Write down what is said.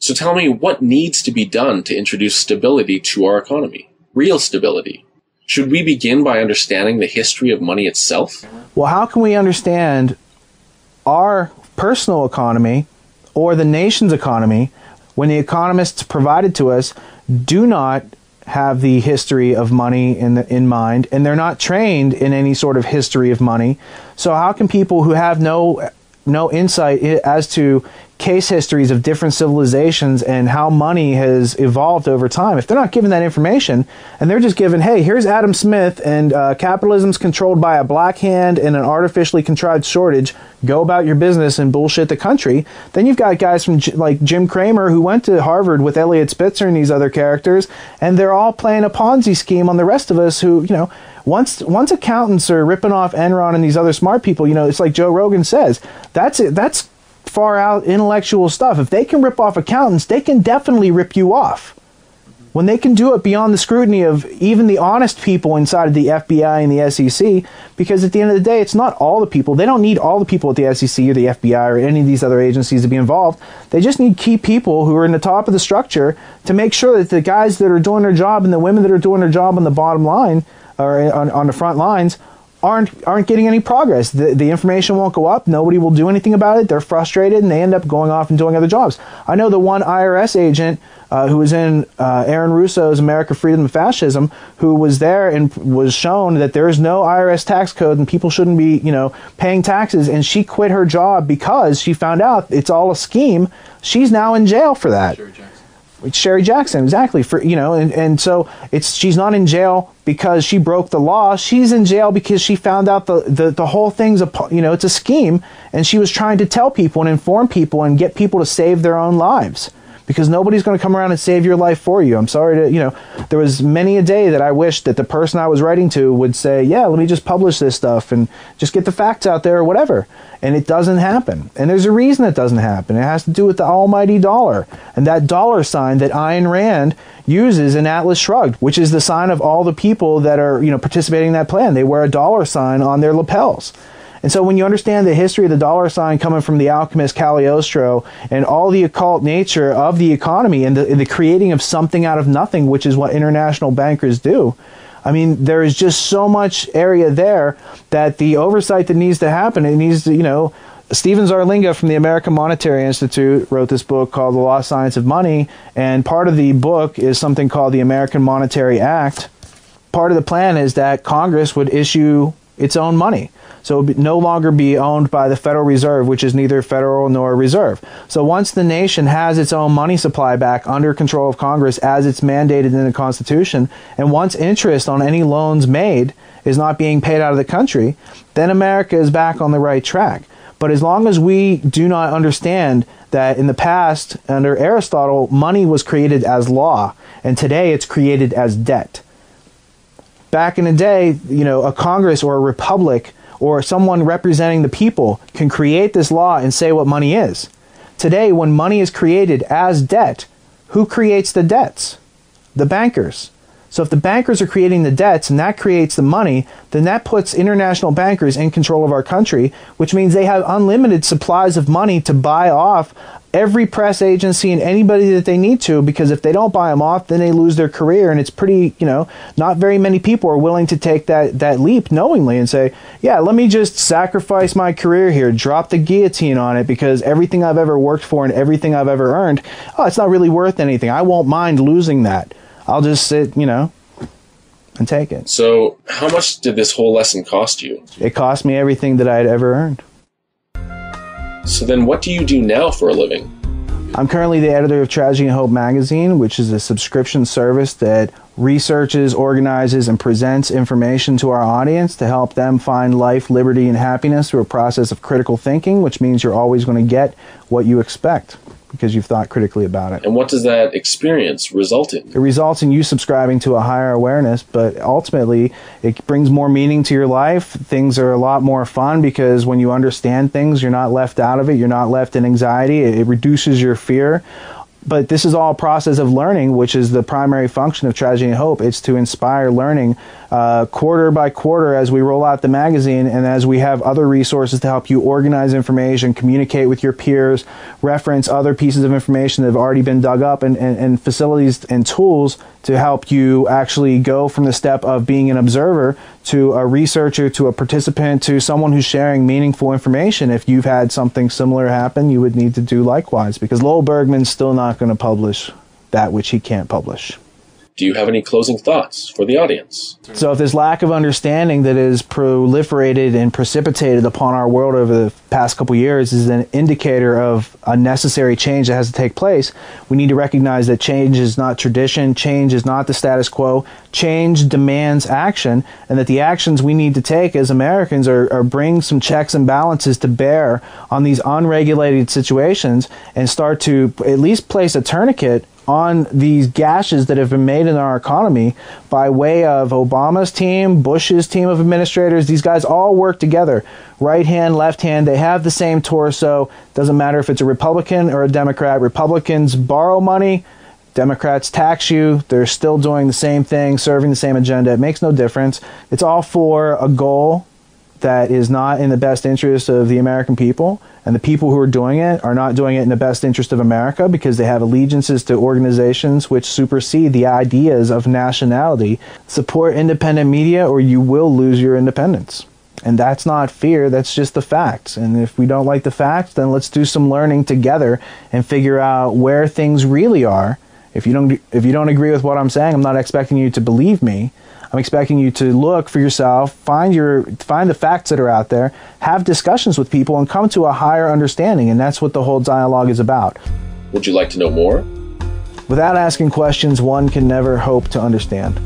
So tell me, what needs to be done to introduce stability to our economy? Real stability. Should we begin by understanding the history of money itself? Well, how can we understand our personal economy or the nation's economy when the economists provided to us do not have the history of money in mind, and they're not trained in any sort of history of money? So how can people who have no insight as to case histories of different civilizations and how money has evolved over time, if they're not given that information and they're just given, hey, here's Adam Smith and capitalism's controlled by a black hand and an artificially contrived shortage, go about your business and bullshit the country, then you've got guys from like Jim Cramer who went to Harvard with Elliot Spitzer and these other characters, and they're all playing a Ponzi scheme on the rest of us who, once accountants are ripping off Enron and these other smart people, it's like Joe Rogan says, that's far out intellectual stuff. If they can rip off accountants, they can definitely rip you off. When they can do it beyond the scrutiny of even the honest people inside of the FBI and the SEC, because at the end of the day, it's not all the people. They don't need all the people at the SEC or the FBI or any of these other agencies to be involved. They just need key people who are in the top of the structure to make sure that the guys that are doing their job and the women that are doing their job on the bottom line or on the front lines aren't getting any progress. The information won't go up. Nobody will do anything about it. They're frustrated, and they end up going off and doing other jobs. I know the one IRS agent who was in Aaron Russo's America, Freedom, and Fascism, who was there and was shown that there is no IRS tax code and people shouldn't be, paying taxes, and she quit her job because she found out it's all a scheme. She's now in jail for that. Sherry Jackson, exactly. And so she's not in jail because she broke the law. She's in jail because she found out the whole thing's it's a scheme, and she was trying to tell people and inform people and get people to save their own lives, because nobody's going to come around and save your life for you. I'm sorry to, there was many a day that I wished that the person I was writing to would say, yeah, let me just publish this stuff and just get the facts out there or whatever. And it doesn't happen. And there's a reason it doesn't happen. It has to do with the almighty dollar. And that dollar sign that Ayn Rand uses in Atlas Shrugged, which is the sign of all the people that are, participating in that plan. They wear a dollar sign on their lapels. And so when you understand the history of the dollar sign coming from the alchemist Cagliostro and all the occult nature of the economy and the creating of something out of nothing, which is what international bankers do, I mean, there is just so much area there that the oversight that needs to happen, it needs to, Steven Zarlinga from the American Monetary Institute wrote this book called The Lost Science of Money, and part of the book is something called the American Monetary Act. Part of the plan is that Congress would issue its own money. So it would no longer be owned by the Federal Reserve, which is neither federal nor reserve. So once the nation has its own money supply back under control of Congress as it's mandated in the Constitution, and once interest on any loans made is not being paid out of the country, then America is back on the right track. But as long as we do not understand that in the past, under Aristotle, money was created as law, and today it's created as debt. Back in the day, a Congress or a republic or someone representing the people can create this law and say what money is. Today, when money is created as debt, who creates the debts? The bankers. So if the bankers are creating the debts and that creates the money, then that puts international bankers in control of our country, which means they have unlimited supplies of money to buy off every press agency and anybody that they need to, because if they don't buy them off, then they lose their career. And it's pretty, not very many people are willing to take that leap knowingly and say, yeah, let me just sacrifice my career here, drop the guillotine on it, because everything I've ever worked for and everything I've ever earned, it's not really worth anything. I won't mind losing that. I'll just sit, and take it. So how much did this whole lesson cost you? It cost me everything that I had ever earned. So then what do you do now for a living? I'm currently the editor of Tragedy and Hope magazine, which is a subscription service that researches, organizes, and presents information to our audience to help them find life, liberty, and happiness through a process of critical thinking, which means you're always going to get what you expect because you've thought critically about it. And what does that experience result in? It results in you subscribing to a higher awareness, but ultimately it brings more meaning to your life. Things are a lot more fun because when you understand things, you're not left out of it. You're not left in anxiety. It reduces your fear. But this is all a process of learning, which is the primary function of Tragedy and Hope. It's to inspire learning quarter by quarter as we roll out the magazine and as we have other resources to help you organize information, communicate with your peers, reference other pieces of information that have already been dug up, and facilities and tools to help you actually go from the step of being an observer to a researcher, to a participant, to someone who's sharing meaningful information. If you've had something similar happen, you would need to do likewise, because Lowell Bergman's still not going to publish that which he can't publish. Do you have any closing thoughts for the audience? So if this lack of understanding that is proliferated and precipitated upon our world over the past couple years is an indicator of a necessary change that has to take place, we need to recognize that change is not tradition, change is not the status quo, change demands action, and that the actions we need to take as Americans are bring some checks and balances to bear on these unregulated situations and start to at least place a tourniquet on these gashes that have been made in our economy by way of Obama's team, Bush's team of administrators. These guys all work together. Right hand, left hand, they have the same torso. Doesn't matter if it's a Republican or a Democrat. Republicans borrow money, Democrats tax you. They're still doing the same thing, serving the same agenda. It makes no difference. It's all for a goal that is not in the best interest of the American people, and the people who are doing it are not doing it in the best interest of America because they have allegiances to organizations which supersede the ideas of nationality. Support independent media or you will lose your independence. And that's not fear, that's just the facts. And if we don't like the facts, then let's do some learning together and figure out where things really are. If you don't agree with what I'm saying, I'm not expecting you to believe me. I'm expecting you to look for yourself, find the facts that are out there, have discussions with people, and come to a higher understanding. And that's what the whole dialogue is about. Would you like to know more? Without asking questions, one can never hope to understand.